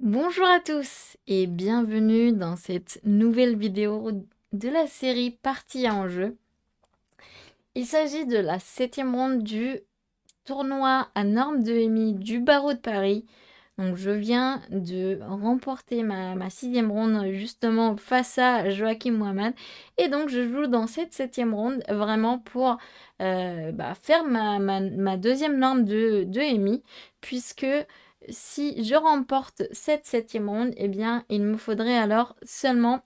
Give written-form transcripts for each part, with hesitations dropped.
Bonjour à tous et bienvenue dans cette nouvelle vidéo de la série Partie à enjeu. Il s'agit de la 7e ronde du tournoi à normes de EMI du barreau de Paris. Donc je viens de remporter ma 6e ronde justement face à Joachim Mohamed. Et donc je joue dans cette 7e ronde vraiment pour faire ma deuxième norme de EMI, puisque si je remporte cette 7e ronde, eh bien il me faudrait alors seulement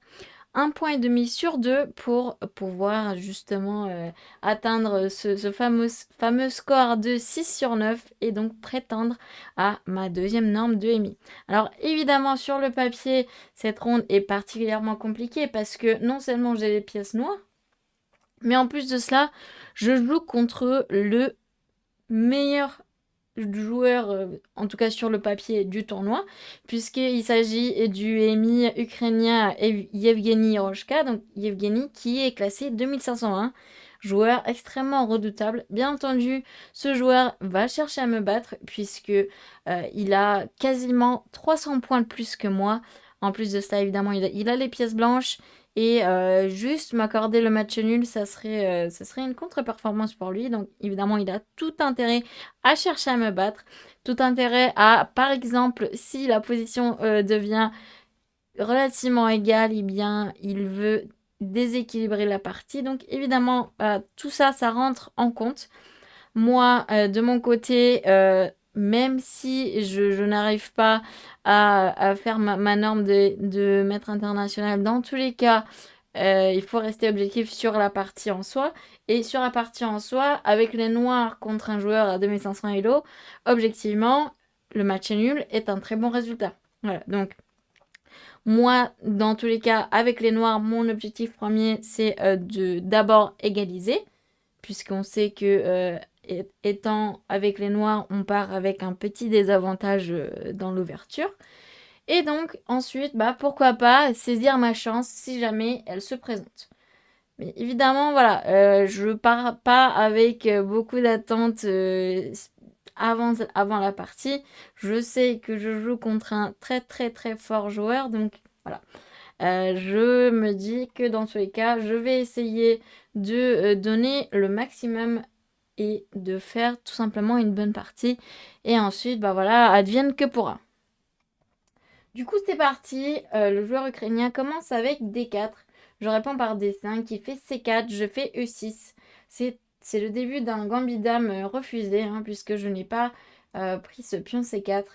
1,5 point sur 2 pour pouvoir justement atteindre ce fameux score de 6 sur 9 et donc prétendre à ma deuxième norme de EMI. Alors évidemment sur le papier, cette ronde est particulièrement compliquée parce que non seulement j'ai les pièces noires, mais en plus de cela, je joue contre le meilleur joueur, en tout cas sur le papier, du tournoi, puisqu'il s'agit du EMI ukrainien Yevgeny Rochka, donc Yevgeny qui est classé 2501, joueur extrêmement redoutable. Bien entendu, ce joueur va chercher à me battre, puisque il a quasiment 300 points de plus que moi. En plus de cela, évidemment, il a les pièces blanches. Et juste m'accorder le match nul, ça serait une contre-performance pour lui. Donc évidemment, il a tout intérêt à chercher à me battre. Tout intérêt à, par exemple, si la position devient relativement égale, eh bien, il veut déséquilibrer la partie. Donc évidemment, tout ça, ça rentre en compte. Moi, de mon côté, même si je n'arrive pas à faire ma norme de maître international, dans tous les cas, il faut rester objectif sur la partie en soi. Et sur la partie en soi, avec les noirs contre un joueur à 2500 Elo, objectivement, le match nul est un très bon résultat. Voilà, donc moi, dans tous les cas, avec les noirs, mon objectif premier, c'est de d'abord égaliser, puisqu'on sait que étant avec les noirs, on part avec un petit désavantage dans l'ouverture. Et donc ensuite, pourquoi pas saisir ma chance si jamais elle se présente. Mais évidemment, voilà, je pars pas avec beaucoup d'attentes avant la partie. Je sais que je joue contre un très très très fort joueur, donc voilà. Je me dis que dans tous les cas, je vais essayer de donner le maximum et de faire tout simplement une bonne partie. Et ensuite, voilà, advienne que pourra. Du coup, c'est parti. Le joueur ukrainien commence avec D4. Je réponds par D5, il fait C4, je fais E6. C'est le début d'un gambit-dame refusé, hein, puisque je n'ai pas pris ce pion C4.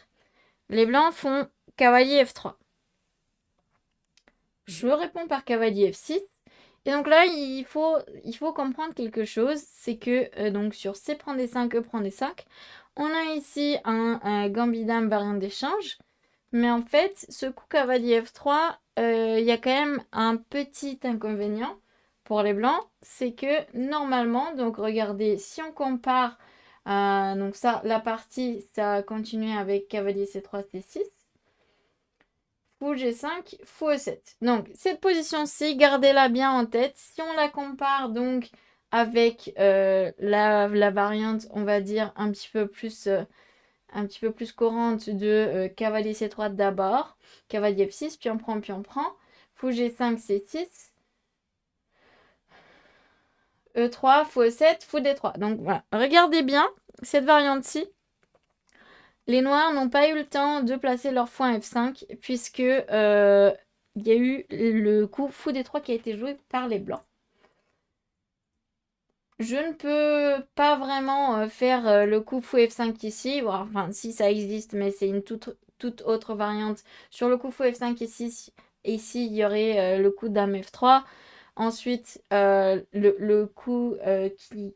Les blancs font cavalier F3. Je réponds par cavalier F6. Et donc là, il faut comprendre quelque chose, c'est que donc sur C prend D5, E prend D5, on a ici un gambit-dame variant d'échange. Mais en fait, ce coup cavalier F3, il y a quand même un petit inconvénient pour les blancs, c'est que normalement, donc regardez, si on compare, donc ça, la partie, ça a continué avec cavalier C3, C6, fou G5, fou E7. Donc cette position-ci, gardez-la bien en tête. Si on la compare donc avec la variante, on va dire un petit peu plus courante de cavalier C3 d'abord, cavalier F6, puis on prend, fou G5, C6, E3, fou E7, fou D3. Donc voilà, regardez bien cette variante-ci. Les noirs n'ont pas eu le temps de placer leur fou F5, puisque il y a eu le coup fou D3 qui a été joué par les blancs. Je ne peux pas vraiment faire le coup fou F5 ici. Bon, enfin, si ça existe, mais c'est une toute autre variante. Sur le coup fou F5 ici, il y aurait le coup dame F3. Ensuite, le coup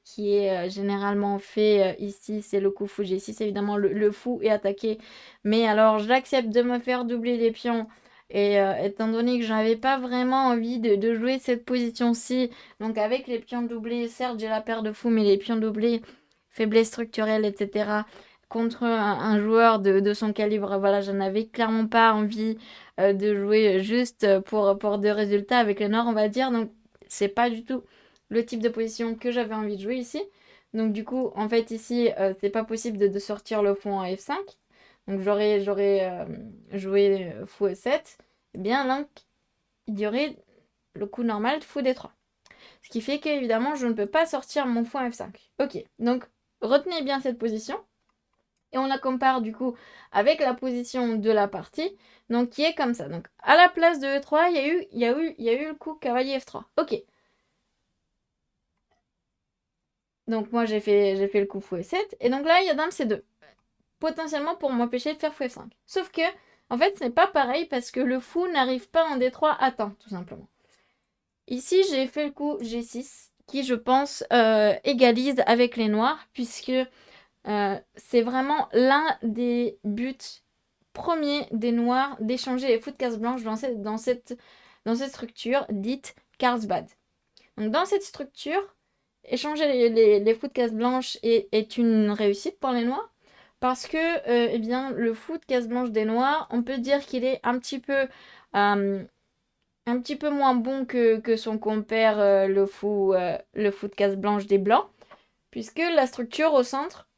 qui est généralement fait ici, c'est le coup fou G6. Évidemment, le fou est attaqué. Mais alors, j'accepte de me faire doubler les pions. Et étant donné que je n'avais pas vraiment envie de jouer cette position-ci, donc avec les pions doublés, certes j'ai la paire de fous, mais les pions doublés, faiblesse structurelle, etc. Contre un joueur de son calibre, voilà, je n'avais clairement pas envie de jouer juste pour deux résultats avec le Nord, on va dire. Donc c'est pas du tout le type de position que j'avais envie de jouer ici. Donc du coup, en fait ici, c'est pas possible de sortir le fond en F5. donc j'aurais joué fou E7, eh bien là, il y aurait le coup normal de fou D3. Ce qui fait qu'évidemment, je ne peux pas sortir mon fou en F5. Ok, donc retenez bien cette position. Et on la compare du coup avec la position de la partie, donc qui est comme ça. Donc à la place de E3, il y a eu le coup cavalier F3. Ok. Donc moi j'ai fait le coup fou E7. Et donc là, il y a dame C2. Potentiellement pour m'empêcher de faire fou F5. Sauf que, en fait, ce n'est pas pareil parce que le fou n'arrive pas en D3 à temps, tout simplement. Ici, j'ai fait le coup G6, qui je pense égalise avec les noirs, puisque c'est vraiment l'un des buts premiers des noirs d'échanger les fous de case blanche dans cette structure dite Carlsbad. Donc dans cette structure, échanger les fous de case blanche est une réussite pour les noirs, parce que eh bien, le fou de case blanche des noirs, on peut dire qu'il est un petit peu moins bon que son compère le fou de case blanche des blancs, puisque la structure au centre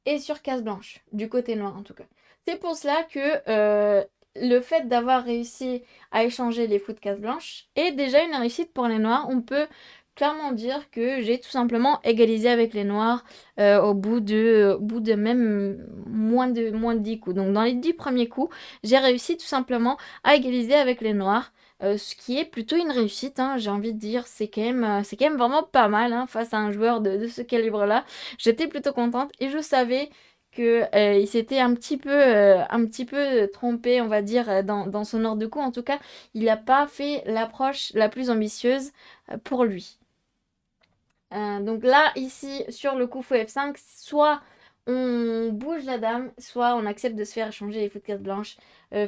est sur case blanche, du côté noir en tout cas. C'est pour cela que le fait d'avoir réussi à échanger les fous de case blanche est déjà une réussite pour les noirs. On peut clairement dire que j'ai tout simplement égalisé avec les noirs au bout de même moins de 10 coups. Donc dans les 10 premiers coups, j'ai réussi tout simplement à égaliser avec les noirs. Ce qui est plutôt une réussite, hein, j'ai envie de dire, c'est quand même vraiment pas mal hein, face à un joueur de ce calibre-là. J'étais plutôt contente et je savais que il s'était un petit peu trompé, on va dire, dans son ordre de coup. En tout cas, il n'a pas fait l'approche la plus ambitieuse pour lui. Donc là, ici, sur le coup fou F5, soit on bouge la dame, soit on accepte de se faire échanger les fous de case blanche.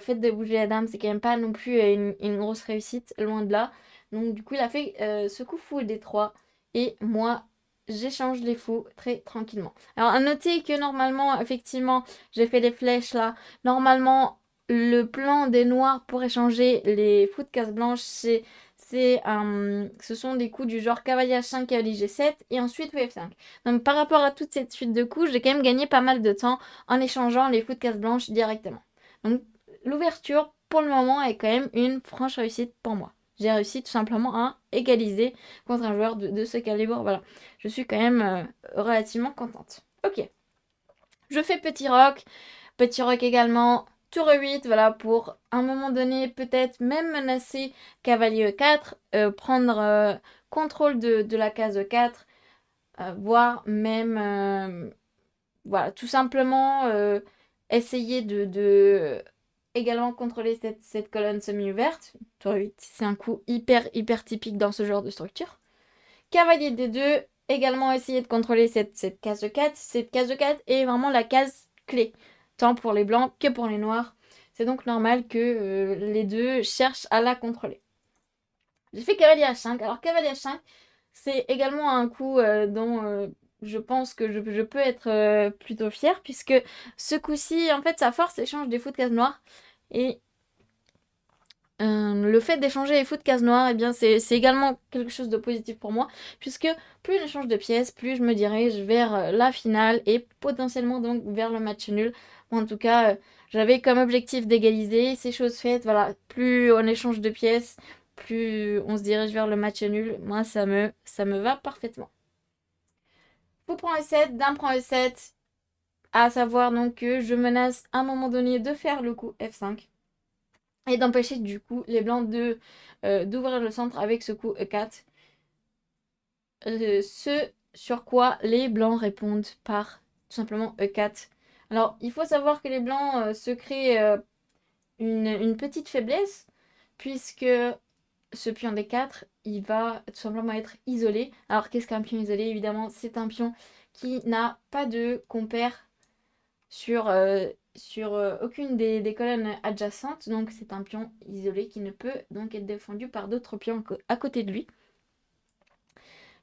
Fait de bouger la dame, c'est quand même pas non plus une grosse réussite, loin de là. Donc du coup, il a fait ce coup fou D3, et moi, j'échange les fous très tranquillement. Alors à noter que normalement, effectivement, j'ai fait les flèches là. Normalement, le plan des noirs pour échanger les fous de case blanche, ce sont des coups du genre cavalier H5, cavalier G7 et ensuite F5. Donc par rapport à toute cette suite de coups, j'ai quand même gagné pas mal de temps en échangeant les fous de case blanche directement. Donc l'ouverture pour le moment est quand même une franche réussite pour moi. J'ai réussi tout simplement à égaliser contre un joueur de ce calibre. Voilà, je suis quand même relativement contente. Ok, je fais petit roc également. Tour E8, voilà, pour à un moment donné, peut-être même menacer cavalier E4, prendre contrôle de la case E4, voire même, voilà, tout simplement essayer de également contrôler cette colonne semi-ouverte. Tour E8, c'est un coup hyper typique dans ce genre de structure. Cavalier D2, également essayer de contrôler cette case E4. Cette case E4 est vraiment la case clé, tant pour les blancs que pour les noirs. C'est donc normal que les deux cherchent à la contrôler. J'ai fait cavalier H5. Alors cavalier H5, c'est également un coup dont je pense que je peux être plutôt fière, puisque ce coup-ci, en fait, sa force échange des fous de case noire. Et le fait d'échanger les fous de case noire, eh bien, c'est également quelque chose de positif pour moi, puisque plus j'échange de pièces, plus je me dirige vers la finale et potentiellement donc vers le match nul. En tout cas, j'avais comme objectif d'égaliser, c'est chose faite. Voilà, plus on échange de pièces, plus on se dirige vers le match nul. Moi, ça me va parfaitement. Fou prend E7, dame prend E7, à savoir donc que je menace à un moment donné de faire le coup F5. Et d'empêcher du coup les blancs d'ouvrir le centre avec ce coup E4. Ce sur quoi les blancs répondent par tout simplement E4. Alors il faut savoir que les blancs se créent une petite faiblesse, puisque ce pion D4, il va tout simplement être isolé. Alors qu'est-ce qu'un pion isolé? Évidemment, c'est un pion qui n'a pas de compère sur aucune des colonnes adjacentes. Donc c'est un pion isolé qui ne peut donc être défendu par d'autres pions à côté de lui.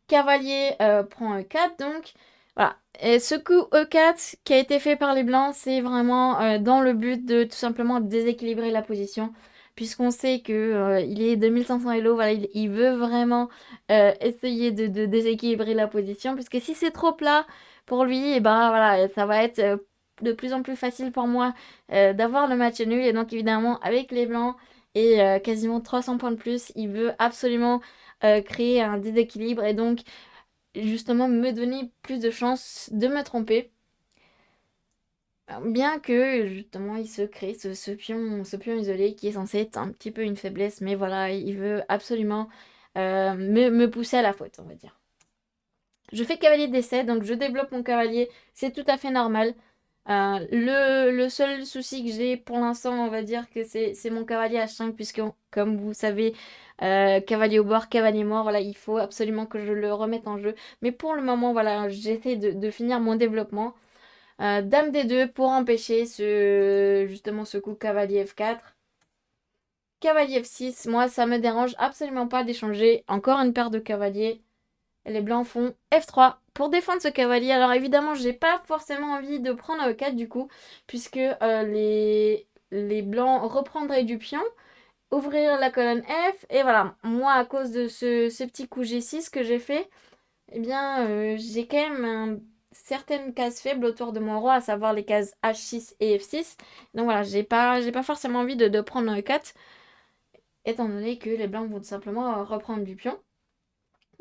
Cavalier prend E4, donc voilà. Et ce coup E4 qui a été fait par les blancs, c'est vraiment dans le but de tout simplement déséquilibrer la position. Puisqu'on sait que il est 2500 Elo, voilà, il veut vraiment essayer de déséquilibrer la position. Puisque si c'est trop plat pour lui, et ben voilà, ça va être de plus en plus facile pour moi d'avoir le match nul. Et donc évidemment avec les blancs et quasiment 300 points de plus, il veut absolument créer un déséquilibre et donc justement me donner plus de chances de me tromper. Bien que justement il se crée ce pion isolé qui est censé être un petit peu une faiblesse, mais voilà, il veut absolument me pousser à la faute, on va dire. Je fais cavalier d'essai, donc je développe mon cavalier, c'est tout à fait normal. Le seul souci que j'ai pour l'instant, on va dire que c'est mon cavalier H5, puisque comme vous savez, cavalier au bord, cavalier mort, voilà, il faut absolument que je le remette en jeu. Mais pour le moment, voilà, j'essaie de finir mon développement. Dame D2 pour empêcher justement ce coup cavalier F4. Cavalier F6, moi ça me dérange absolument pas d'échanger encore une paire de cavaliers. Les blancs font F3 pour défendre ce cavalier. Alors évidemment, j'ai pas forcément envie de prendre E4 du coup, puisque les blancs reprendraient du pion, ouvrir la colonne F, et voilà. Moi, à cause de ce petit coup G6 que j'ai fait, eh bien, j'ai quand même certaines cases faibles autour de mon roi, à savoir les cases H6 et F6. Donc voilà, j'ai pas forcément envie de prendre E4, étant donné que les blancs vont tout simplement reprendre du pion.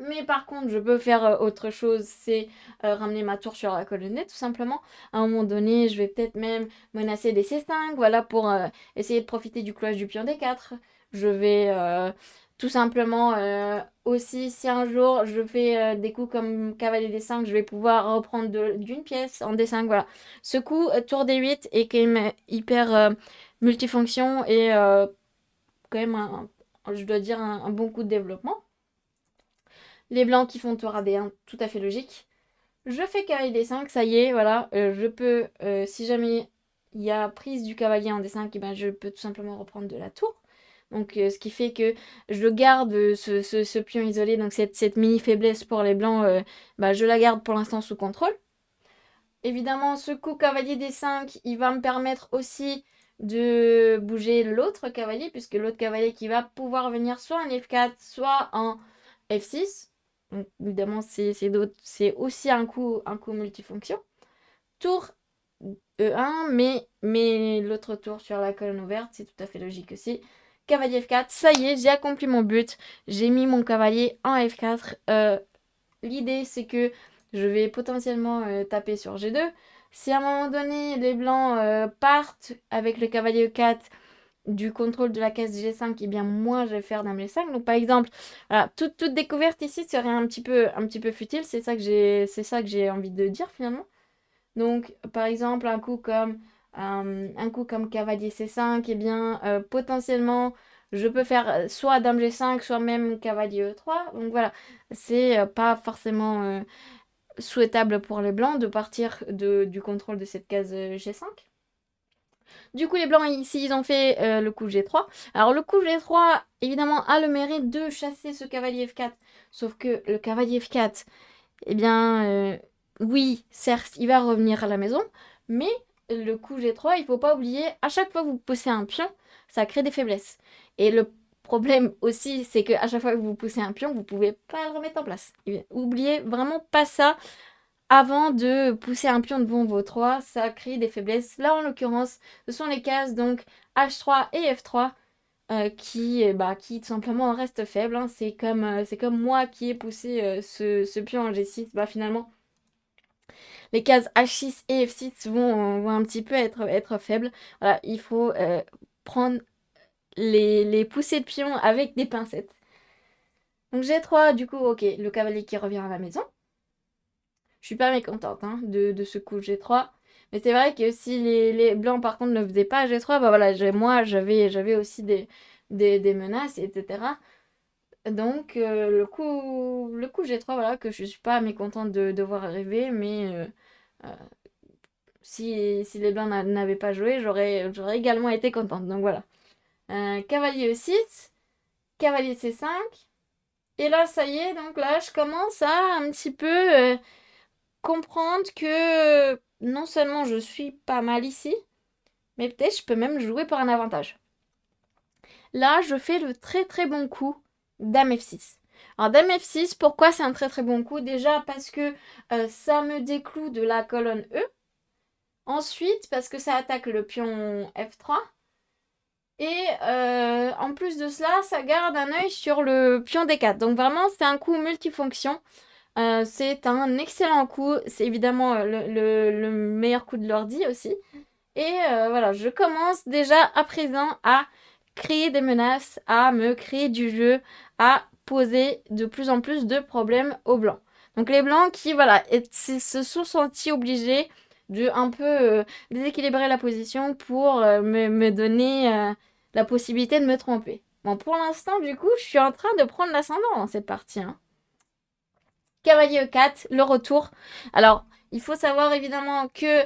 Mais par contre, je peux faire autre chose, c'est ramener ma tour sur la colonnette, tout simplement. À un moment donné, je vais peut-être même menacer des C5, voilà, pour essayer de profiter du cloche du pion D4. Je vais tout simplement aussi, si un jour je fais des coups comme cavalier D5, je vais pouvoir reprendre d'une pièce en D5, voilà. Ce coup, tour D8 est quand même hyper multifonction et quand même, je dois dire, un bon coup de développement. Les blancs qui font tour AD1, tout à fait logique. Je fais cavalier D5, ça y est, voilà. Je peux, si jamais il y a prise du cavalier en D5, eh ben, je peux tout simplement reprendre de la tour. Donc, ce qui fait que je garde ce pion isolé, donc cette mini faiblesse pour les blancs, bah, je la garde pour l'instant sous contrôle. Évidemment, ce coup cavalier D5, il va me permettre aussi de bouger l'autre cavalier, puisque l'autre cavalier qui va pouvoir venir soit en F4, soit en F6. Donc, évidemment, c'est aussi un coup multifonction. Tour E1, mais l'autre tour sur la colonne ouverte, c'est tout à fait logique aussi. Cavalier F4, ça y est, j'ai accompli mon but. J'ai mis mon cavalier en F4. L'idée, c'est que je vais potentiellement taper sur G2. Si à un moment donné, les blancs partent avec le cavalier E4 du contrôle de la case G5, et bien moi, je vais faire dame G5. Donc, par exemple, voilà, toute découverte ici serait un petit peu futile. C'est ça que j'ai envie de dire, finalement. Donc, par exemple, un coup comme cavalier C5, et bien, potentiellement, je peux faire soit dame G5, soit même cavalier E3. Donc voilà, c'est pas forcément souhaitable pour les blancs de partir du contrôle de cette case G5. Du coup, les blancs ici, ils ont fait le coup G3. Alors, le coup G3, évidemment, a le mérite de chasser ce cavalier F4. Sauf que le cavalier F4, eh bien, oui, certes, il va revenir à la maison, mais le coup G3, il faut pas oublier, à chaque fois que vous poussez un pion, ça crée des faiblesses. Et le problème aussi, c'est qu'à chaque fois que vous poussez un pion, vous pouvez pas le remettre en place. Oubliez vraiment pas ça. Avant de pousser un pion devant vos 3, ça crée des faiblesses. Là, en l'occurrence, ce sont les cases donc H3 et F3 qui tout simplement restent faibles, hein. C'est comme moi qui ai poussé ce pion en G6. Bah, finalement, les cases H6 et F6 vont un petit peu être faibles. Voilà, il faut prendre les poussées de pion avec des pincettes. Donc G3, du coup, ok, le cavalier qui revient à la maison. Je suis pas mécontente hein, de ce coup G3. Mais c'est vrai que si les blancs par contre ne faisaient pas G3, bah voilà, moi j'avais aussi des menaces, etc. Donc le coup G3, voilà, que je suis pas mécontente de voir arriver, mais euh, si les blancs n'avaient pas joué, j'aurais également été contente. Donc voilà. Cavalier E6, cavalier C5. Et là, ça y est, donc là, je commence à un petit peu comprendre que non seulement je suis pas mal ici, mais peut-être je peux même jouer pour un avantage. Là, je fais le très très bon coup dame F6. Alors dame F6, pourquoi c'est un très très bon coup? Déjà parce que ça me décloue de la colonne E. Ensuite, parce que ça attaque le pion F3. Et en plus de cela, ça garde un œil sur le pion D4. Donc vraiment, c'est un coup multifonction. C'est un excellent coup. C'est évidemment le meilleur coup de l'ordi aussi. Et voilà, je commence déjà à présent à créer des menaces, à me créer du jeu, à poser de plus en plus de problèmes aux blancs. Donc les blancs qui, voilà, se sont sentis obligés de un peu déséquilibrer la position pour me donner la possibilité de me tromper. Bon, pour l'instant, du coup, je suis en train de prendre l'ascendant dans cette partie, hein. Cavalier E4, le retour. Alors, il faut savoir évidemment que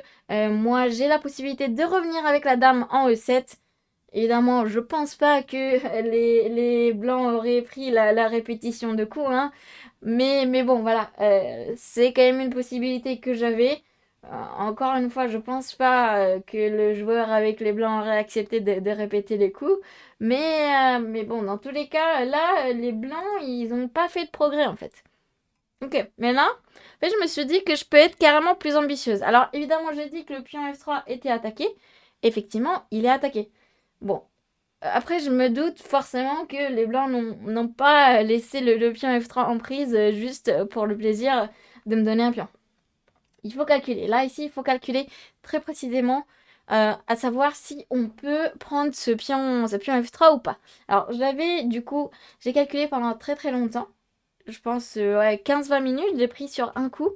moi, j'ai la possibilité de revenir avec la dame en E7. Évidemment, je pense pas que les blancs auraient pris la répétition de coups, hein. Mais bon, voilà, c'est quand même une possibilité que j'avais. Encore une fois, je pense pas que le joueur avec les blancs aurait accepté de répéter les coups. Mais bon, dans tous les cas, là, les blancs, ils ont pas fait de progrès en fait. Ok, mais là, en fait, je me suis dit que je peux être carrément plus ambitieuse. Alors, évidemment, j'ai dit que le pion F3 était attaqué. Effectivement, il est attaqué. Bon, après, je me doute forcément que les blancs n'ont pas laissé le pion F3 en prise juste pour le plaisir de me donner un pion. Il faut calculer. Là, ici, il faut calculer très précisément à savoir si on peut prendre ce pion F3 ou pas. Alors, du coup, j'ai calculé pendant très très longtemps. Je pense ouais, 15-20 minutes, j'ai pris sur un coup.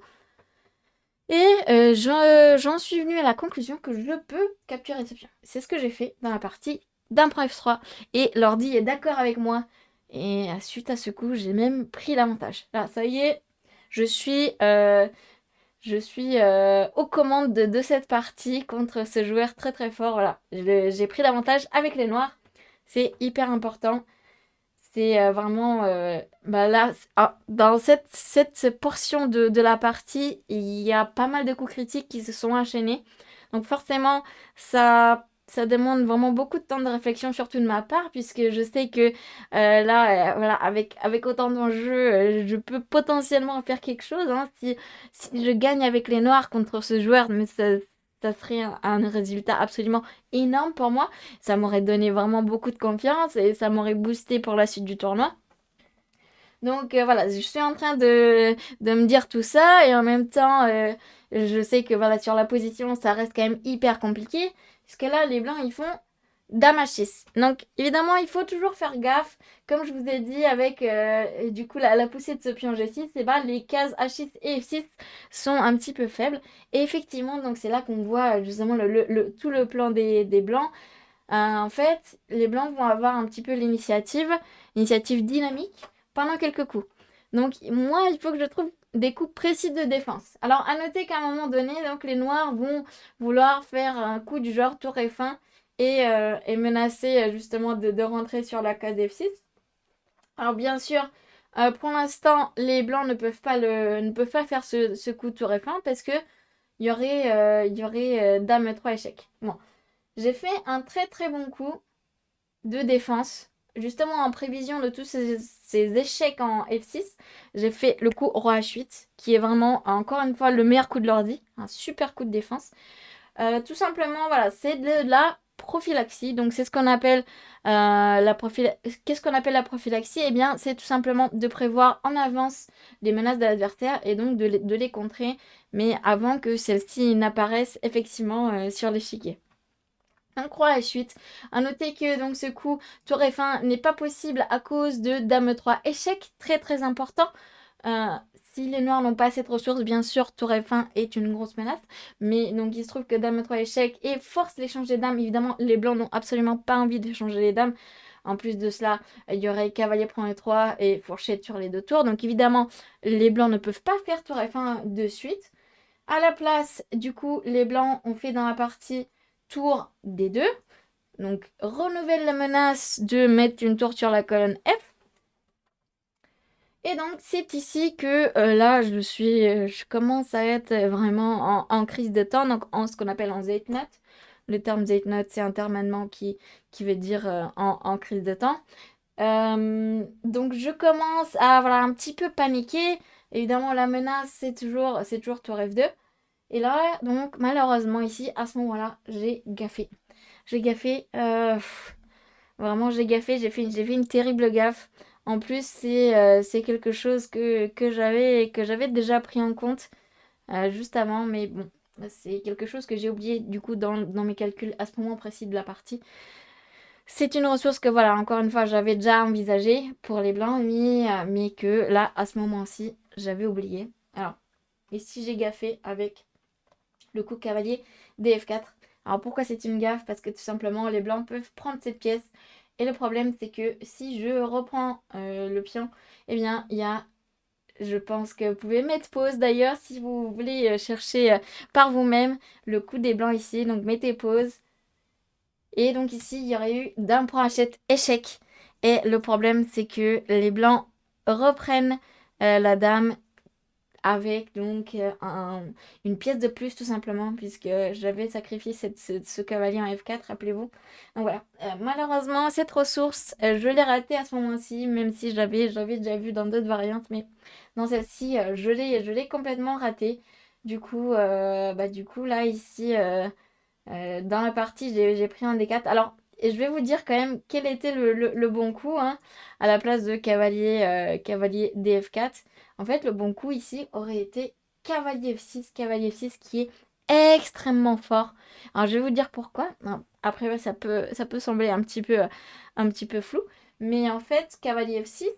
Et j'en suis venue à la conclusion que je peux capturer ce pion. C'est ce que j'ai fait dans la partie d'un point F3. Et l'ordi est d'accord avec moi. Et suite à ce coup, j'ai même pris l'avantage. Là, ça y est, je suis, euh, je suis aux commandes de cette partie contre ce joueur très très fort. Voilà, j'ai pris l'avantage avec les noirs. C'est hyper important. C'est vraiment bah là, dans cette portion de la partie, il y a pas mal de coups critiques qui se sont enchaînés. Donc forcément, ça demande vraiment beaucoup de temps de réflexion, surtout de ma part, puisque je sais que là, voilà, avec autant d'enjeux, je peux potentiellement faire quelque chose, hein, si je gagne avec les noirs contre ce joueur, mais ça serait un résultat absolument énorme pour moi. Ça m'aurait donné vraiment beaucoup de confiance et ça m'aurait boosté pour la suite du tournoi. Donc voilà, je suis en train de me dire tout ça et en même temps, je sais que voilà, sur la position, ça reste quand même hyper compliqué. Puisque là, les blancs, ils font Dame H6. Donc évidemment, il faut toujours faire gaffe. Comme je vous ai dit, avec du coup la poussée de ce pion G6, et ben, les cases H6 et F6 sont un petit peu faibles. Et effectivement, donc c'est là qu'on voit justement tout le plan des blancs. En fait, les blancs vont avoir un petit peu l'initiative dynamique pendant quelques coups. Donc moi, il faut que je trouve des coups précis de défense. Alors à noter qu'à un moment donné, donc les noirs vont vouloir faire un coup du genre tour F1 et menacer justement de rentrer sur la case F6. Alors bien sûr, pour l'instant, les blancs ne peuvent pas faire ce coup tour F1 parce que il y aurait dame 3 échec. Bon, j'ai fait un très très bon coup de défense. Justement, en prévision de tous ces échecs en F6, j'ai fait le coup roi H8, qui est vraiment, encore une fois, le meilleur coup de l'ordi. Un super coup de défense. Tout simplement, voilà, c'est de la prophylaxie. Donc, c'est ce qu'on appelle Qu'est-ce qu'on appelle la prophylaxie? Eh bien, c'est tout simplement de prévoir en avance les menaces de l'adversaire et donc de les contrer, mais avant que celles-ci n'apparaissent effectivement sur l'échiquier. Un roi H8. À noter que donc ce coup tour F1 n'est pas possible à cause de dame 3 échec, très très important. Si les noirs n'ont pas cette ressource, bien sûr, tour F1 est une grosse menace. Mais donc il se trouve que dame 3 échec et force l'échange des dames. Évidemment, les blancs n'ont absolument pas envie d'échanger les dames. En plus de cela, il y aurait cavalier prend E3 et fourchette sur les deux tours. Donc évidemment, les blancs ne peuvent pas faire tour F1 de suite. À la place, du coup, les blancs ont fait dans la partie tour D2. Donc, renouvelle la menace de mettre une tour sur la colonne F. Et donc, c'est ici que là, je commence à être vraiment en crise de temps, donc en ce qu'on appelle en Zeitnot. Le terme Zeitnot, c'est un terme allemand qui veut dire en crise de temps. Donc, je commence à voilà, un petit peu paniquer. Évidemment, la menace, c'est toujours tour F2. Et là, donc, malheureusement, ici, à ce moment-là, j'ai gaffé. J'ai gaffé, vraiment, j'ai fait une terrible gaffe. En plus, c'est quelque chose que j'avais déjà pris en compte juste avant, mais bon, c'est quelque chose que j'ai oublié du coup dans mes calculs à ce moment précis de la partie. C'est une ressource que voilà, encore une fois, j'avais déjà envisagée pour les blancs, mais que là, à ce moment-ci, j'avais oublié. Alors, ici, j'ai gaffé avec le coup cavalier DF4. Alors pourquoi c'est une gaffe? Parce que tout simplement les blancs peuvent prendre cette pièce. Et le problème c'est que si je reprends le pion, eh bien il y a, je pense que vous pouvez mettre pause d'ailleurs si vous voulez chercher par vous-même le coup des blancs ici. Donc mettez pause. Et donc ici il y aurait eu dame pour hachette échec. Et le problème c'est que les blancs reprennent la dame avec donc une pièce de plus tout simplement puisque j'avais sacrifié ce cavalier en F4, rappelez-vous. Donc voilà, malheureusement cette ressource, je l'ai ratée à ce moment-ci, même si j'avais déjà vu dans d'autres variantes, mais dans celle-ci, je l'ai complètement ratée. Du coup là ici, dans la partie, j'ai pris un D4. Alors, et je vais vous dire quand même quel était le bon coup hein, à la place de cavalier DF4. En fait, le bon coup ici aurait été cavalier F6 qui est extrêmement fort. Alors, je vais vous dire pourquoi. Non, après, ouais, ça peut sembler un petit peu flou. Mais en fait, cavalier F6,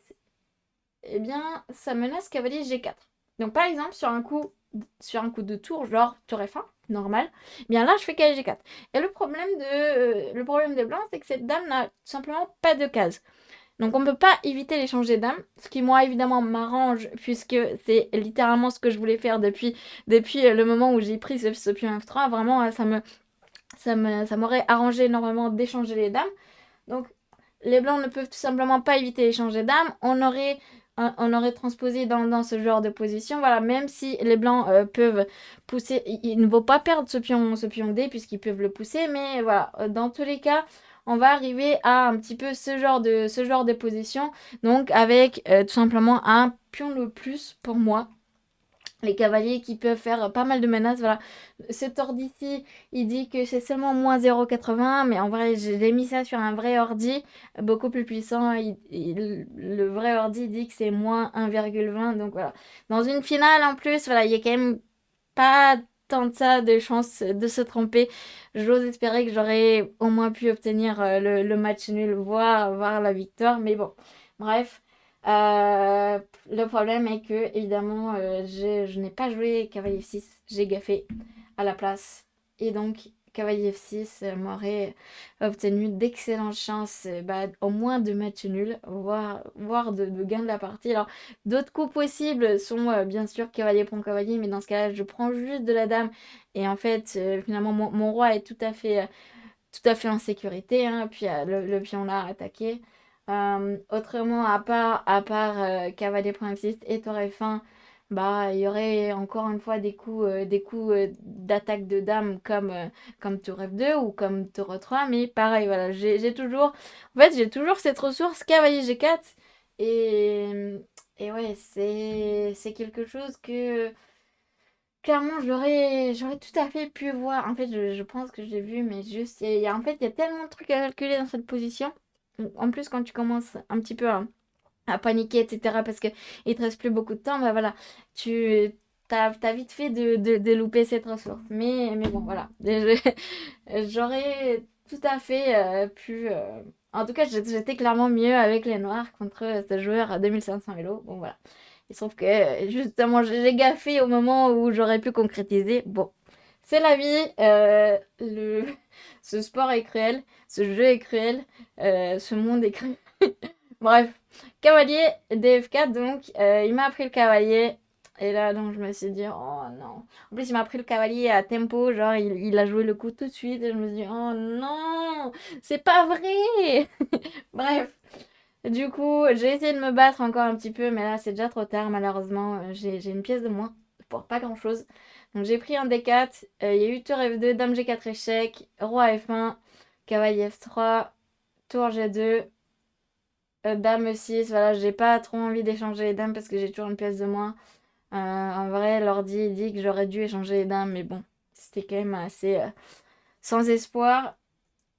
eh bien, ça menace cavalier G4. Donc, par exemple, sur un coup de tour, genre tour F1, normal, eh bien là, je fais cavalier G4. Et le problème des blancs, c'est que cette dame n'a tout simplement pas de case. Donc, on ne peut pas éviter l'échange des dames, ce qui, moi, évidemment, m'arrange, puisque c'est littéralement ce que je voulais faire depuis le moment où j'ai pris ce pion F3. Vraiment, ça m'aurait arrangé énormément d'échanger les dames. Donc, les blancs ne peuvent tout simplement pas éviter l'échange des dames. On aurait transposé dans ce genre de position. Voilà, même si les blancs peuvent pousser, il ne vaut pas perdre ce pion D puisqu'ils peuvent le pousser. Mais voilà, dans tous les cas, on va arriver à un petit peu ce genre de position. Donc, avec tout simplement un pion de plus pour moi. Les cavaliers qui peuvent faire pas mal de menaces, voilà. Cet ordi ici, il dit que c'est seulement moins 0,80, mais en vrai, j'ai mis ça sur un vrai ordi, beaucoup plus puissant. Le vrai ordi dit que c'est moins 1,20, donc voilà. Dans une finale, en plus, voilà, il y a quand même pas tant de ça de chance de se tromper. J'ose espérer que j'aurais au moins pu obtenir le match nul, voire la victoire, mais bon, bref. Euh, le problème est que, évidemment, je n'ai pas joué cavalier F6, j'ai gaffé à la place. Et donc, cavalier F6 m'aurait obtenu d'excellentes chances, au moins de match nul, voire de gain de la partie. Alors, d'autres coups possibles sont bien sûr cavalier prend cavalier, mais dans ce cas-là, je prends juste de la dame. Et en fait, finalement, mon roi est tout à fait en sécurité, hein, puis le pion là attaqué. Autrement, à part cavalier prend F6 et tour F1, il y aurait encore une fois des coups d'attaque de dame comme tour F2 ou comme tour E3, mais pareil, voilà, j'ai toujours cette ressource cavalier G4 et, et ouais, c'est quelque chose que clairement j'aurais tout à fait pu voir. En fait, je pense que je l'ai vu, mais juste, en fait, il y a tellement de trucs à calculer dans cette position. En plus, quand tu commences un petit peu à paniquer, etc., parce qu'il te reste plus beaucoup de temps, voilà, t'as vite fait de louper cette ressource. Mais bon, voilà. J'aurais tout à fait pu. En tout cas, j'étais clairement mieux avec les noirs contre ce joueur à 2500 Elo. Bon, voilà. Il se trouve que justement, j'ai gaffé au moment où j'aurais pu concrétiser. Bon, c'est la vie. Ce sport est cruel. Ce jeu est cruel. Ce monde est cruel. Bref, cavalier DF4, donc il m'a pris le cavalier. Et là, donc, je me suis dit, oh non. En plus, il m'a pris le cavalier à tempo, genre, il a joué le coup tout de suite. Et je me suis dit, oh non, c'est pas vrai. Bref, du coup, j'ai essayé de me battre encore un petit peu, mais là, c'est déjà trop tard, malheureusement. J'ai une pièce de moins pour pas grand-chose. Donc, j'ai pris un D4. Il y a eu tour F2, dame G4 échec, roi F1, cavalier F3, tour G2. Dame 6, voilà, j'ai pas trop envie d'échanger les dames parce que j'ai toujours une pièce de moins. En vrai, l'ordi il dit que j'aurais dû échanger les dames, mais bon, c'était quand même assez sans espoir.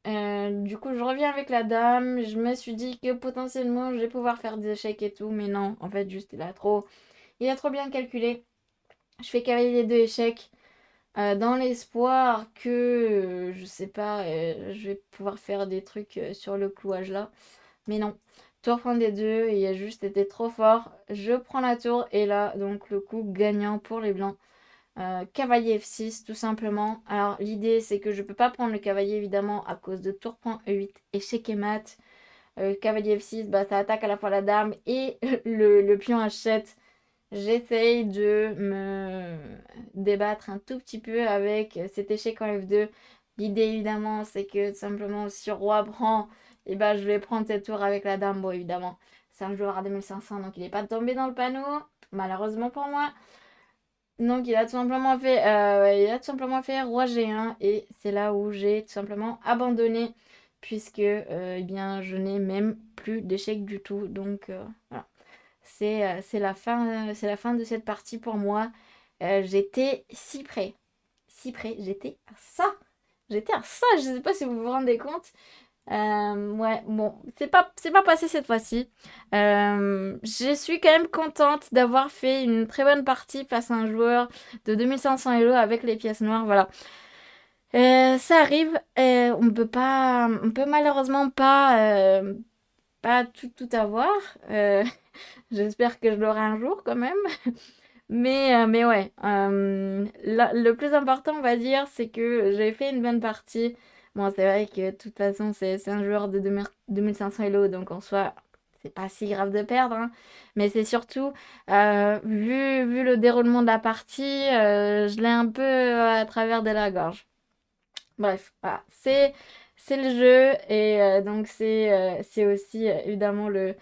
Du coup, je reviens avec la dame. Je me suis dit que potentiellement, je vais pouvoir faire des échecs et tout, mais non, en fait, juste il a trop bien calculé. Je fais cavalier les deux échecs dans l'espoir que, je sais pas, je vais pouvoir faire des trucs sur le clouage là. Mais non, tour prend des deux, il a juste été trop fort. Je prends la tour et là, donc le coup gagnant pour les blancs. Cavalier F6 tout simplement. Alors l'idée c'est que je peux pas prendre le cavalier évidemment à cause de tour prend E8, échec et mat. Cavalier F6, bah, ça attaque à la fois la dame et le pion H7. J'essaye de me débattre un tout petit peu avec cet échec en F2. L'idée évidemment c'est que tout simplement si roi prend, et bah, je vais prendre cette tour avec la dame. Bon évidemment c'est un joueur à 2500 donc il n'est pas tombé dans le panneau, malheureusement pour moi. Donc il a tout simplement fait roi G1 et c'est là où j'ai tout simplement abandonné puisque eh bien je n'ai même plus d'échecs du tout. Donc voilà, c'est la fin de cette partie pour moi. J'étais si près, j'étais à ça. Je sais pas si vous vous rendez compte. Ouais, bon, c'est pas passé cette fois-ci. Je suis quand même contente d'avoir fait une très bonne partie face à un joueur de 2500 Elo avec les pièces noires. Voilà. Ça arrive. On peut malheureusement pas tout avoir. J'espère que je l'aurai un jour quand même. Mais ouais, le plus important, on va dire, c'est que j'ai fait une bonne partie. Bon, c'est vrai que de toute façon, c'est un joueur de 2500 Elo, donc en soi, c'est pas si grave de perdre, hein. Mais c'est surtout, vu le déroulement de la partie, je l'ai un peu à travers de la gorge. Bref, voilà, c'est le jeu et donc c'est aussi évidemment le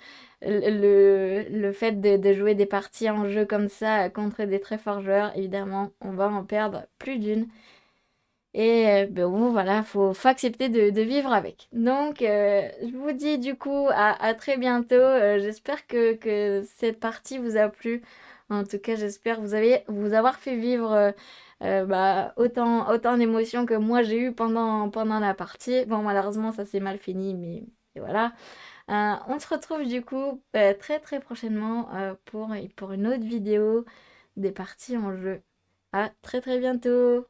fait de jouer des parties en jeu comme ça contre des très forts joueurs. Évidemment, on va en perdre plus d'une. Et ben bon, voilà, faut accepter de vivre avec. Donc, je vous dis du coup à très bientôt. J'espère que cette partie vous a plu. En tout cas, j'espère vous avoir fait vivre bah, autant d'émotions que moi j'ai eu pendant la partie. Bon, malheureusement, ça s'est mal fini, mais et voilà. On se retrouve du coup très très prochainement pour une autre vidéo des parties en jeu. À très très bientôt!